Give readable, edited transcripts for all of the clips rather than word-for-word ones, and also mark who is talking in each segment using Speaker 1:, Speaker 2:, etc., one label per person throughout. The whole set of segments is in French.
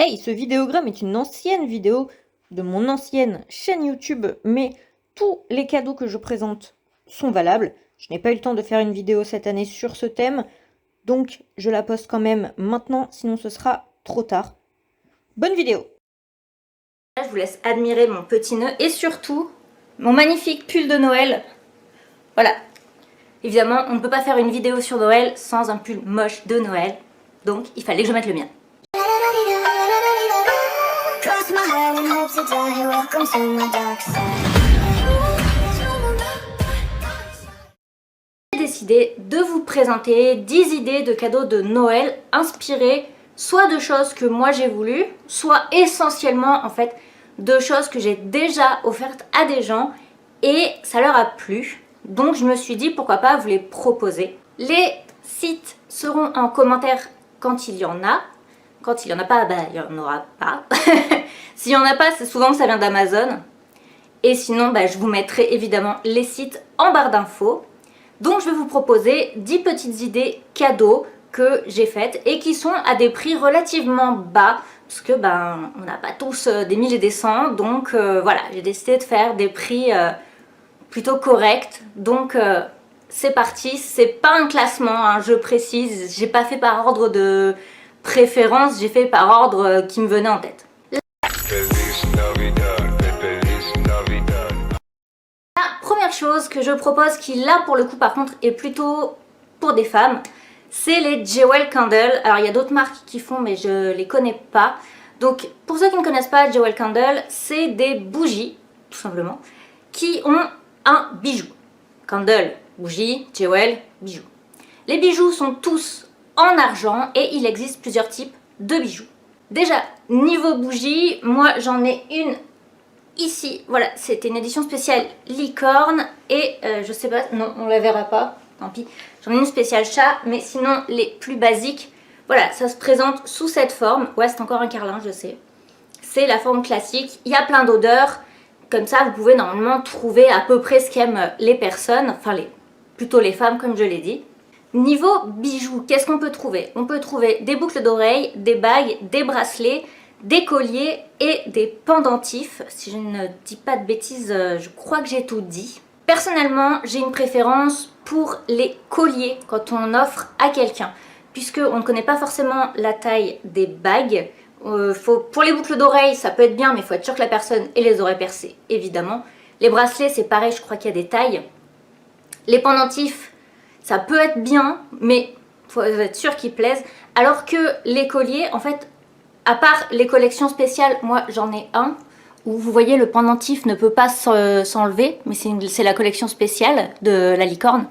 Speaker 1: Hey, ce vidéogramme est une ancienne vidéo de mon ancienne chaîne YouTube, mais tous les cadeaux que je présente sont valables. Je n'ai pas eu le temps de faire une vidéo cette année sur ce thème, donc je la poste quand même maintenant, sinon ce sera trop tard. Bonne vidéo!
Speaker 2: Je vous laisse admirer mon petit nœud et surtout mon magnifique pull de Noël. Voilà. Évidemment, on ne peut pas faire une vidéo sur Noël sans un pull moche de Noël, donc il fallait que je mette le mien. J'ai décidé de vous présenter 10 idées de cadeaux de Noël inspirées soit de choses que moi j'ai voulu, soit essentiellement en fait de choses que j'ai déjà offertes à des gens et ça leur a plu. Donc je me suis dit pourquoi pas vous les proposer. Les sites seront en commentaire quand il y en a. Quand il n'y en a pas, bah il n'y en aura pas. S'il n'y en a pas, c'est souvent que ça vient d'Amazon. Et sinon, bah, je vous mettrai évidemment les sites en barre d'infos. Donc je vais vous proposer 10 petites idées cadeaux que j'ai faites et qui sont à des prix relativement bas parce que ben on n'a pas tous des 1000 et des 100, donc voilà, j'ai décidé de faire des prix plutôt corrects. Donc c'est parti, c'est pas un classement, hein, je précise, j'ai pas fait par ordre de préférence, j'ai fait par ordre qui me venait en tête. La première chose que je propose, qui là pour le coup par contre est plutôt pour des femmes, c'est les Jewel Candle. Alors il y a d'autres marques qui font mais je les connais pas. Donc pour ceux qui ne connaissent pas, Jewel Candle, c'est des bougies, tout simplement, qui ont un bijou. Candle, bougie, Jewel, bijou. Les bijoux sont tous en argent et il existe plusieurs types de bijoux. Déjà, niveau bougie, moi j'en ai une ici, voilà, c'était une édition spéciale licorne et je sais pas, non on la verra pas, tant pis. J'en ai une spéciale chat, mais sinon les plus basiques, voilà, ça se présente sous cette forme. Ouais, c'est encore un carlin, je sais. C'est la forme classique, il y a plein d'odeurs, comme ça vous pouvez normalement trouver à peu près ce qu'aiment les personnes, enfin plutôt les femmes comme je l'ai dit. Niveau bijoux, qu'est-ce qu'on peut trouver? On peut trouver des boucles d'oreilles, des bagues, des bracelets, des colliers et des pendentifs. Si je ne dis pas de bêtises, je crois que j'ai tout dit. Personnellement, j'ai une préférence pour les colliers quand on offre à quelqu'un, puisque on ne connaît pas forcément la taille des bagues. Pour les boucles d'oreilles, ça peut être bien, mais il faut être sûr que la personne ait les oreilles percées, évidemment. Les bracelets, c'est pareil, je crois qu'il y a des tailles. Les pendentifs, ça peut être bien, mais il faut être sûr qu'ils plaisent. Alors que les colliers, en fait, à part les collections spéciales, moi j'en ai un où vous voyez le pendentif ne peut pas s'enlever, mais c'est la collection spéciale de la licorne.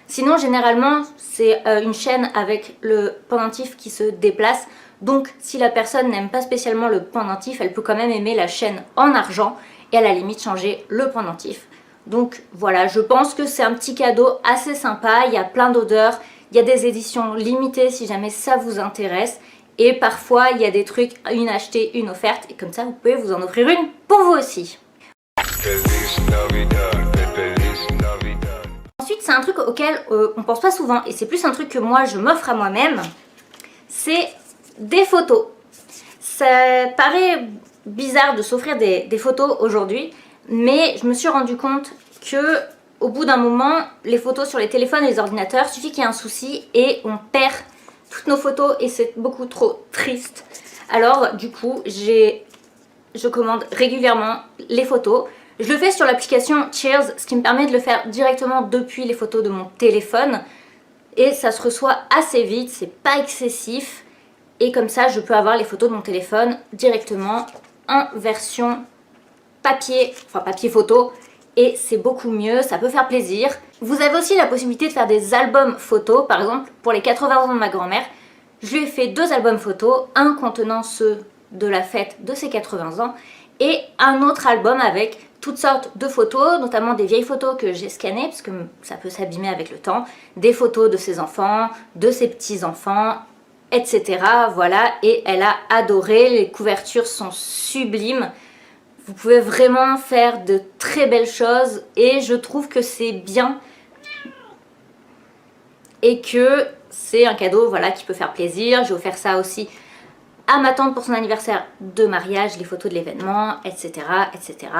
Speaker 2: Sinon généralement c'est une chaîne avec le pendentif qui se déplace, donc si la personne n'aime pas spécialement le pendentif, elle peut quand même aimer la chaîne en argent et à la limite changer le pendentif. Donc voilà, je pense que c'est un petit cadeau assez sympa, il y a plein d'odeurs, il y a des éditions limitées si jamais ça vous intéresse. Et parfois, il y a des trucs, une achetée, une offerte. Et comme ça, vous pouvez vous en offrir une pour vous aussi. Ensuite, c'est un truc auquel on pense pas souvent. Et c'est plus un truc que moi, je m'offre à moi-même. C'est des photos. Ça paraît bizarre de s'offrir des photos aujourd'hui. Mais je me suis rendu compte que au bout d'un moment, les photos sur les téléphones et les ordinateurs, il suffit qu'il y ait un souci et on perd toutes nos photos et c'est beaucoup trop triste. Alors du coup je commande régulièrement les photos. Je le fais sur l'application Cheers, ce qui me permet de le faire directement depuis les photos de mon téléphone et ça se reçoit assez vite, c'est pas excessif et comme ça je peux avoir les photos de mon téléphone directement en version papier, enfin papier photo, et c'est beaucoup mieux, ça peut faire plaisir. Vous avez aussi la possibilité de faire des albums photos, par exemple pour les 80 ans de ma grand-mère, je lui ai fait 2 albums photos, un contenant ceux de la fête de ses 80 ans et un autre album avec toutes sortes de photos, notamment des vieilles photos que j'ai scannées parce que ça peut s'abîmer avec le temps, des photos de ses enfants, de ses petits-enfants, etc. Voilà, et elle a adoré, les couvertures sont sublimes. Vous pouvez vraiment faire de très belles choses et je trouve que c'est bien et que c'est un cadeau voilà, qui peut faire plaisir. J'ai offert ça aussi à ma tante pour son anniversaire de mariage, les photos de l'événement, etc., etc.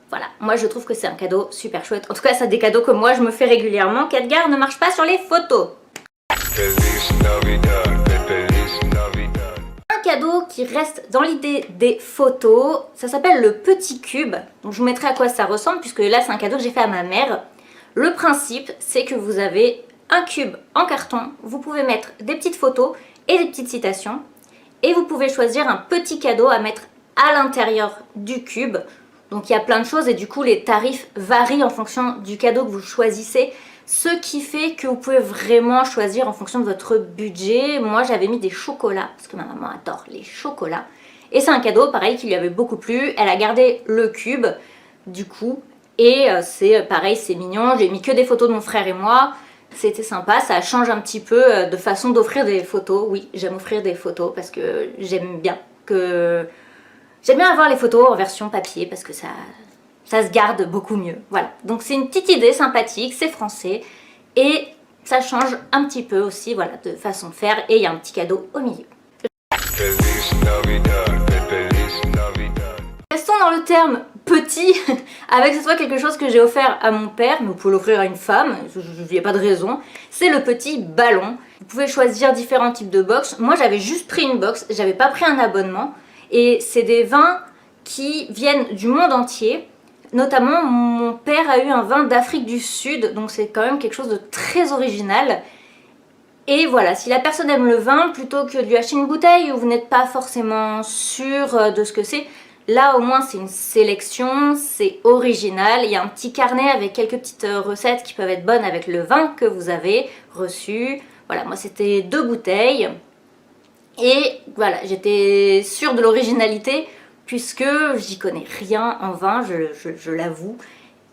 Speaker 2: Voilà, moi je trouve que c'est un cadeau super chouette. En tout cas, c'est des cadeaux que moi je me fais régulièrement. qu'Edgar ne marche pas sur les photos. Un cadeau qui reste dans l'idée des photos, ça s'appelle le petit cube. Donc je vous mettrai à quoi ça ressemble puisque là c'est un cadeau que j'ai fait à ma mère. Le principe, c'est que vous avez un cube en carton, vous pouvez mettre des petites photos et des petites citations et vous pouvez choisir un petit cadeau à mettre à l'intérieur du cube. Donc il y a plein de choses et du coup les tarifs varient en fonction du cadeau que vous choisissez, ce qui fait que vous pouvez vraiment choisir en fonction de votre budget. Moi j'avais mis des chocolats parce que ma maman adore les chocolats et c'est un cadeau pareil qui lui avait beaucoup plu. Elle a gardé le cube du coup et c'est pareil, c'est mignon. J'ai mis que des photos de mon frère et moi. C'était sympa, ça change un petit peu de façon d'offrir des photos. Oui, j'aime offrir des photos parce que j'aime bien avoir les photos en version papier parce que ça se garde beaucoup mieux. Voilà, donc c'est une petite idée sympathique, c'est français et ça change un petit peu aussi, voilà, de façon de faire et il y a un petit cadeau au milieu. Restons dans le terme petit, avec cette fois quelque chose que j'ai offert à mon père, mais vous pouvez l'offrir à une femme, il n'y a pas de raison. C'est le petit ballon. Vous pouvez choisir différents types de box. Moi j'avais juste pris une box, j'avais pas pris un abonnement. Et c'est des vins qui viennent du monde entier. Notamment mon père a eu un vin d'Afrique du Sud, donc c'est quand même quelque chose de très original. Et voilà, si la personne aime le vin, plutôt que de lui acheter une bouteille où vous n'êtes pas forcément sûr de ce que c'est, là au moins c'est une sélection, c'est original. Il y a un petit carnet avec quelques petites recettes qui peuvent être bonnes avec le vin que vous avez reçu. Voilà, moi c'était 2 bouteilles. Et voilà, j'étais sûre de l'originalité puisque j'y connais rien en vin, je l'avoue.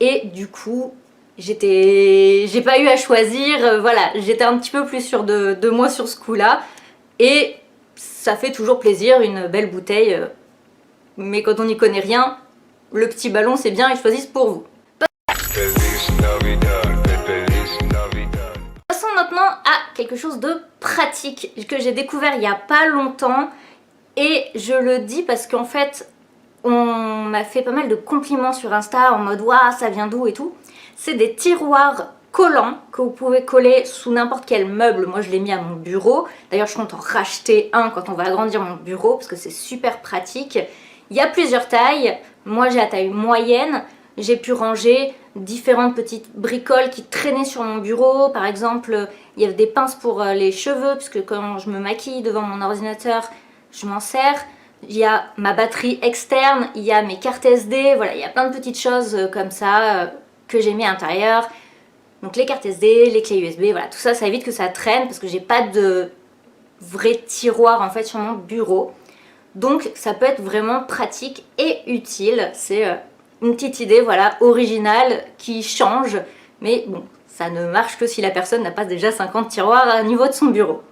Speaker 2: Et du coup, j'ai pas eu à choisir, voilà, j'étais un petit peu plus sûre de moi sur ce coup-là. Et ça fait toujours plaisir, une belle bouteille. Mais quand on n'y connaît rien, le petit ballon c'est bien, ils choisissent pour vous. Passons maintenant à quelque chose de pratique que j'ai découvert il n'y a pas longtemps. Et je le dis parce qu'en fait, on m'a fait pas mal de compliments sur Insta en mode « Waouh, ça vient d'où ?» et tout. C'est des tiroirs collants que vous pouvez coller sous n'importe quel meuble. Moi, je l'ai mis à mon bureau. D'ailleurs, je compte en racheter un quand on va agrandir mon bureau parce que c'est super pratique. Il y a plusieurs tailles. Moi, j'ai la taille moyenne. J'ai pu ranger différentes petites bricoles qui traînaient sur mon bureau. Par exemple, il y avait des pinces pour les cheveux puisque quand je me maquille devant mon ordinateur, je m'en sers. Il y a ma batterie externe, il y a mes cartes SD, voilà, il y a plein de petites choses comme ça que j'ai mis à l'intérieur. Donc les cartes SD, les clés USB, voilà, tout ça, ça évite que ça traîne parce que j'ai pas de vrai tiroir en fait sur mon bureau. Donc ça peut être vraiment pratique et utile. C'est une petite idée, voilà, originale qui change. Mais bon, ça ne marche que si la personne n'a pas déjà 50 tiroirs au niveau de son bureau.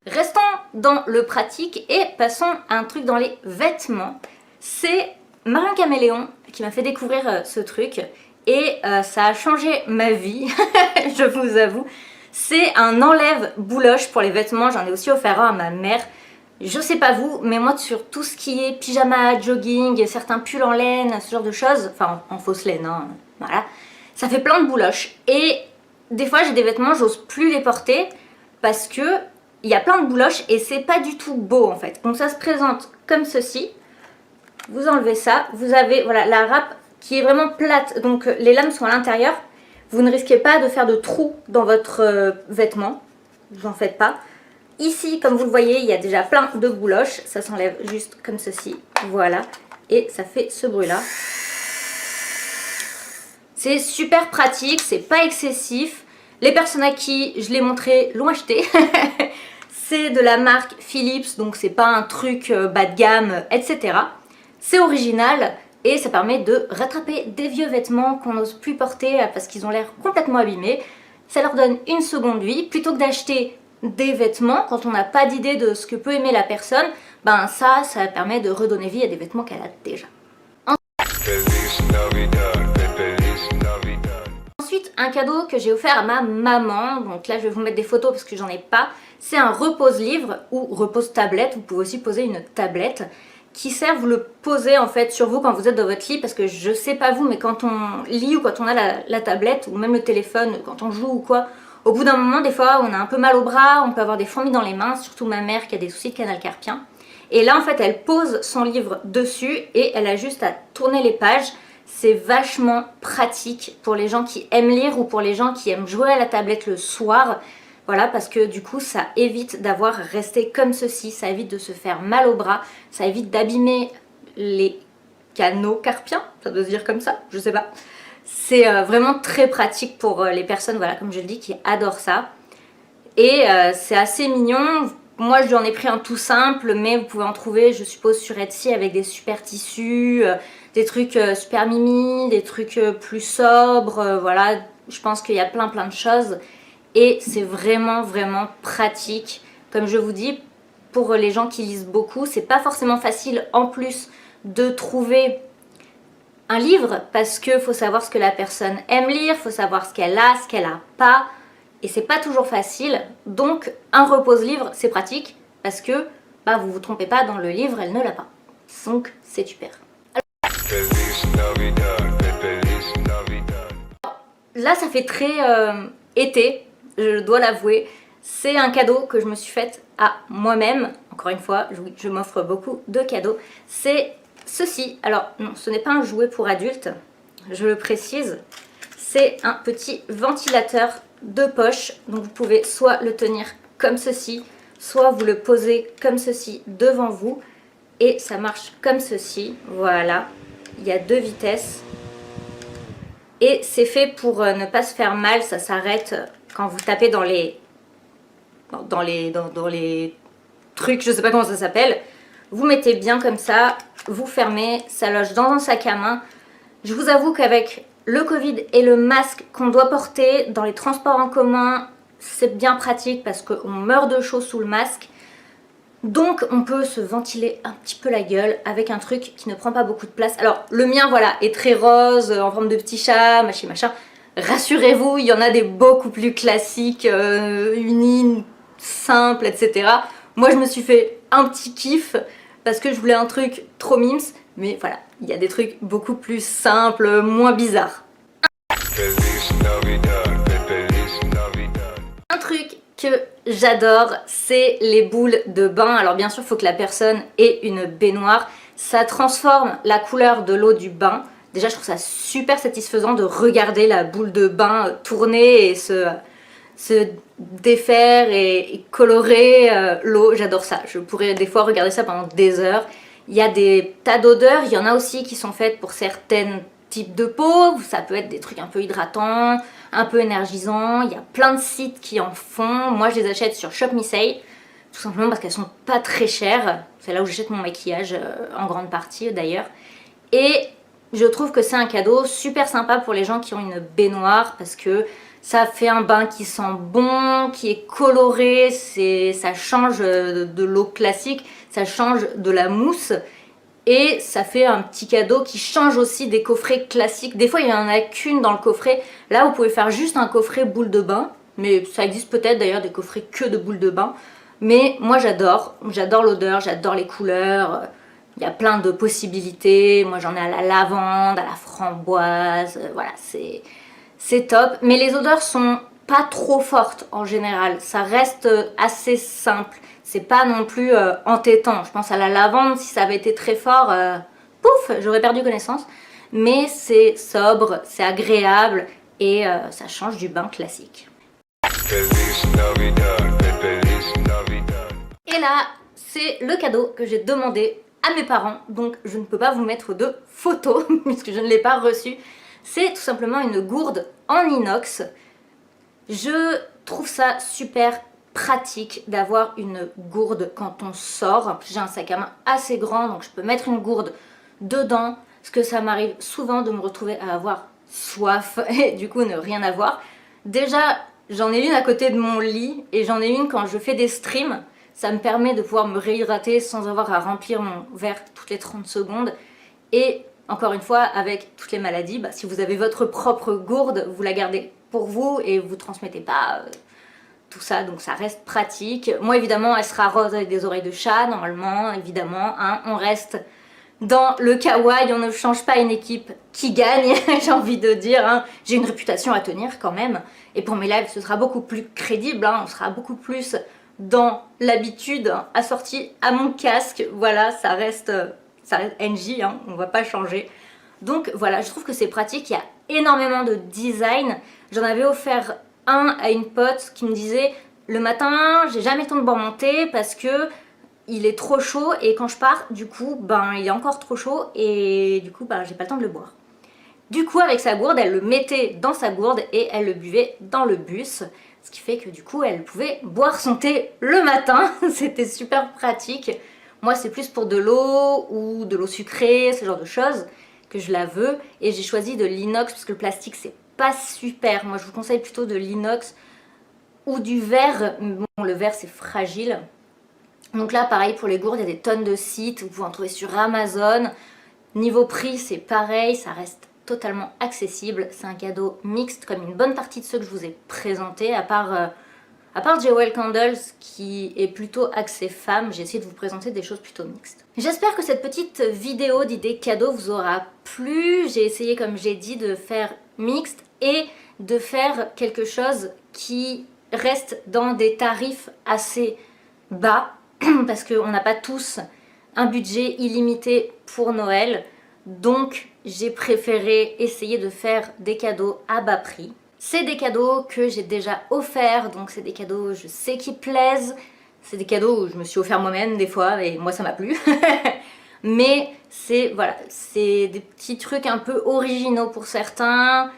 Speaker 2: Restons dans le pratique et passons à un truc dans les vêtements. C'est Marion Caméléon qui m'a fait découvrir ce truc et ça a changé ma vie, je vous avoue. C'est un enlève bouloche pour les vêtements, j'en ai aussi offert un à ma mère. Je sais pas vous, mais moi sur tout ce qui est pyjama, jogging, certains pulls en laine, ce genre de choses, enfin en fausse laine, hein, voilà, ça fait plein de bouloches. Et des fois j'ai des vêtements, j'ose plus les porter parce que il y a plein de bouloches et c'est pas du tout beau en fait. Donc ça se présente comme ceci. Vous enlevez ça, vous avez voilà la râpe qui est vraiment plate, donc les lames sont à l'intérieur. Vous ne risquez pas de faire de trous dans votre vêtement, vous en faites pas. Ici, comme vous le voyez, il y a déjà plein de bouloches, ça s'enlève juste comme ceci, voilà. Et ça fait ce bruit là. C'est super pratique, c'est pas excessif. Les personnes à qui je l'ai montré l'ont acheté. C'est de la marque Philips, donc c'est pas un truc bas de gamme, etc. C'est original et ça permet de rattraper des vieux vêtements qu'on n'ose plus porter parce qu'ils ont l'air complètement abîmés. Ça leur donne une seconde vie. Plutôt que d'acheter des vêtements, quand on n'a pas d'idée de ce que peut aimer la personne, ben ça permet de redonner vie à des vêtements qu'elle a déjà. Ensuite, un cadeau que j'ai offert à ma maman. Donc là je vais vous mettre des photos parce que j'en ai pas. C'est un repose-livre ou repose-tablette, vous pouvez aussi poser une tablette qui sert, vous le posez en fait sur vous quand vous êtes dans votre lit, parce que je sais pas vous, mais quand on lit ou quand on a la tablette ou même le téléphone, quand on joue ou quoi, au bout d'un moment des fois on a un peu mal au bras, on peut avoir des fourmis dans les mains, surtout ma mère qui a des soucis de canal carpien. Et là en fait elle pose son livre dessus et elle a juste à tourner les pages. C'est vachement pratique pour les gens qui aiment lire ou pour les gens qui aiment jouer à la tablette le soir. Voilà, parce que du coup ça évite d'avoir resté comme ceci, ça évite de se faire mal au bras, ça évite d'abîmer les canaux carpiens, ça doit se dire comme ça, je sais pas. C'est vraiment très pratique pour les personnes, voilà, comme je le dis, qui adorent ça. Et c'est assez mignon. Moi je lui en ai pris un tout simple, mais vous pouvez en trouver je suppose sur Etsy avec des super tissus, des trucs super mimi, des trucs plus sobres, voilà, je pense qu'il y a plein de choses. Et c'est vraiment pratique. Comme je vous dis, pour les gens qui lisent beaucoup, c'est pas forcément facile en plus de trouver un livre parce que faut savoir ce que la personne aime lire, faut savoir ce qu'elle a pas. Et c'est pas toujours facile. Donc un repose-livre, c'est pratique parce que bah, vous vous trompez pas dans le livre, elle ne l'a pas. Donc c'est super. Là, ça fait très été. Je dois l'avouer, c'est un cadeau que je me suis faite à moi-même. Encore une fois, je m'offre beaucoup de cadeaux. C'est ceci. Alors, non, ce n'est pas un jouet pour adultes, je le précise. C'est un petit ventilateur de poche. Donc, vous pouvez soit le tenir comme ceci, soit vous le posez comme ceci devant vous. Et ça marche comme ceci. Voilà. Il y a 2 vitesses. Et c'est fait pour ne pas se faire mal, ça s'arrête quand vous tapez dans les trucs, je sais pas comment ça s'appelle. Vous mettez bien comme ça, vous fermez, ça loge dans un sac à main. Je vous avoue qu'avec le Covid et le masque qu'on doit porter dans les transports en commun, c'est bien pratique parce qu'on meurt de chaud sous le masque. Donc on peut se ventiler un petit peu la gueule avec un truc qui ne prend pas beaucoup de place. Alors le mien voilà est très rose, en forme de petit chat, machin. Rassurez-vous, il y en a des beaucoup plus classiques, unis, simples, etc. Moi je me suis fait un petit kiff parce que je voulais un truc trop mimes. Mais voilà, il y a des trucs beaucoup plus simples, moins bizarres. Un truc que j'adore, c'est les boules de bain. Alors bien sûr, il faut que la personne ait une baignoire. Ça transforme la couleur de l'eau du bain. Déjà, je trouve ça super satisfaisant de regarder la boule de bain tourner et se défaire et colorer l'eau. J'adore ça. Je pourrais des fois regarder ça pendant des heures. Il y a des tas d'odeurs. Il y en a aussi qui sont faites pour certaines types de peau. Ça peut être des trucs un peu hydratants, un peu énergisants. Il y a plein de sites qui en font. Moi, je les achète sur Shop Me Say, tout simplement parce qu'elles sont pas très chères. C'est là où j'achète mon maquillage, en grande partie d'ailleurs. Et je trouve que c'est un cadeau super sympa pour les gens qui ont une baignoire parce que ça fait un bain qui sent bon, qui est coloré, ça change de l'eau classique, ça change de la mousse. Et ça fait un petit cadeau qui change aussi des coffrets classiques. Des fois, il n'y en a qu'une dans le coffret. Là, vous pouvez faire juste un coffret boule de bain. Mais ça existe peut-être d'ailleurs des coffrets que de boules de bain. Mais moi, j'adore. J'adore l'odeur, j'adore les couleurs. Il y a plein de possibilités. Moi, j'en ai à la lavande, à la framboise. Voilà, c'est top. Mais les odeurs sont pas trop fortes en général. Ça reste assez simple. C'est pas non plus entêtant. Je pense à la lavande, si ça avait été très fort, pouf, j'aurais perdu connaissance. Mais c'est sobre, c'est agréable et ça change du bain classique. Et là, c'est le cadeau que j'ai demandé à mes parents. Donc je ne peux pas vous mettre de photos puisque je ne l'ai pas reçu. C'est tout simplement une gourde en inox. Je trouve ça super pratique d'avoir une gourde quand on sort. J'ai un sac à main assez grand, donc je peux mettre une gourde dedans, parce que ça m'arrive souvent de me retrouver à avoir soif et du coup ne rien avoir. Déjà, j'en ai une à côté de mon lit et j'en ai une quand je fais des streams. Ça me permet de pouvoir me réhydrater sans avoir à remplir mon verre toutes les 30 secondes. Et encore une fois, avec toutes les maladies, si vous avez votre propre gourde, vous la gardez pour vous et vous transmettez pas tout ça, donc ça reste pratique. Moi évidemment elle sera rose avec des oreilles de chat normalement, évidemment, hein. On reste dans le kawaii, on ne change pas une équipe qui gagne, j'ai envie de dire, hein. J'ai une réputation à tenir quand même, et pour mes lives ce sera beaucoup plus crédible, hein. On sera beaucoup plus dans l'habitude assortie à mon casque, voilà, ça reste NJ, hein. On va pas changer. Donc voilà, je trouve que c'est pratique, il y a énormément de design. J'en avais offert un à une pote qui me disait le matin j'ai jamais le temps de boire mon thé parce que il est trop chaud et quand je pars du coup ben il est encore trop chaud et du coup ben j'ai pas le temps de le boire. Du coup avec sa gourde elle le mettait dans sa gourde et elle le buvait dans le bus, ce qui fait que du coup elle pouvait boire son thé le matin. C'était super pratique. Moi c'est plus pour de l'eau ou de l'eau sucrée, ce genre de choses que je la veux, et j'ai choisi de l'inox parce que le plastique c'est pas super. Moi je vous conseille plutôt de l'inox ou du verre. Bon, le verre c'est fragile. Donc là pareil pour les gourdes, il y a des tonnes de sites, vous pouvez en trouver sur Amazon. Niveau prix c'est pareil, ça reste totalement accessible. C'est un cadeau mixte comme une bonne partie de ceux que je vous ai présentés, à part Jewel Candles qui est plutôt axé femme, j'ai essayé de vous présenter des choses plutôt mixtes. J'espère que cette petite vidéo d'idées cadeaux vous aura plu. J'ai essayé, comme j'ai dit, de faire mixte et de faire quelque chose qui reste dans des tarifs assez bas parce qu'on n'a pas tous un budget illimité pour Noël. Donc j'ai préféré essayer de faire des cadeaux à bas prix. C'est des cadeaux que j'ai déjà offerts, donc c'est des cadeaux je sais qui plaisent. C'est des cadeaux où je me suis offert moi-même des fois et moi ça m'a plu. Mais c'est voilà, c'est des petits trucs un peu originaux pour certains.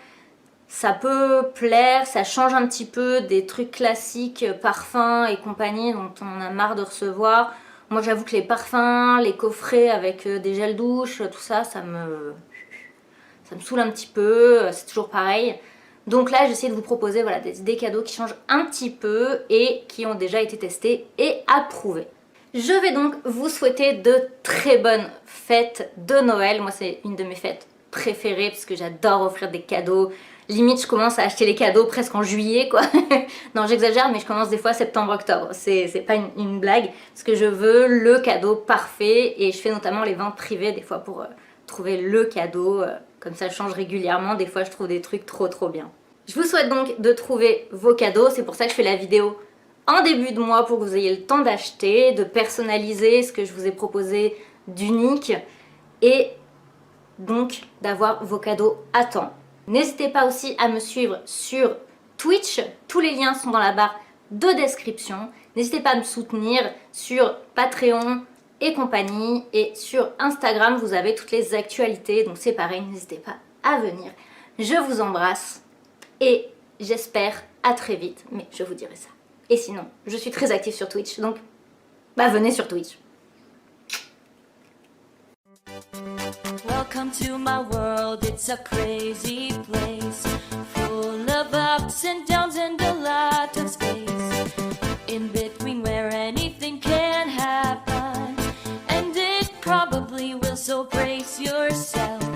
Speaker 2: Ça peut plaire, ça change un petit peu des trucs classiques, parfums et compagnie dont on a marre de recevoir. Moi j'avoue que les parfums, les coffrets avec des gels douche, tout ça, ça me saoule un petit peu, c'est toujours pareil. Donc là j'essaie de vous proposer voilà, des cadeaux qui changent un petit peu et qui ont déjà été testés et approuvés. Je vais donc vous souhaiter de très bonnes fêtes de Noël. Moi c'est une de mes fêtes préférées parce que j'adore offrir des cadeaux. Limite je commence à acheter les cadeaux presque en juillet quoi. Non j'exagère mais je commence des fois septembre-octobre. C'est pas une blague parce que je veux le cadeau parfait et je fais notamment les ventes privées des fois pour trouver le cadeau. Comme ça je change régulièrement, des fois je trouve des trucs trop bien. Je vous souhaite donc de trouver vos cadeaux, c'est pour ça que je fais la vidéo en début de mois pour que vous ayez le temps d'acheter, de personnaliser ce que je vous ai proposé d'unique et donc d'avoir vos cadeaux à temps. N'hésitez pas aussi à me suivre sur Twitch, tous les liens sont dans la barre de description. N'hésitez pas à me soutenir sur Patreon et compagnie, et sur Instagram vous avez toutes les actualités, donc c'est pareil, n'hésitez pas à venir. Je vous embrasse et j'espère à très vite, mais je vous dirai ça. Et sinon, je suis très active sur Twitch, donc bah venez sur Twitch.
Speaker 3: Welcome to my world, it's a crazy place, full of ups and downs and a lot of space, in between where anything can happen, and it probably will, so brace yourself.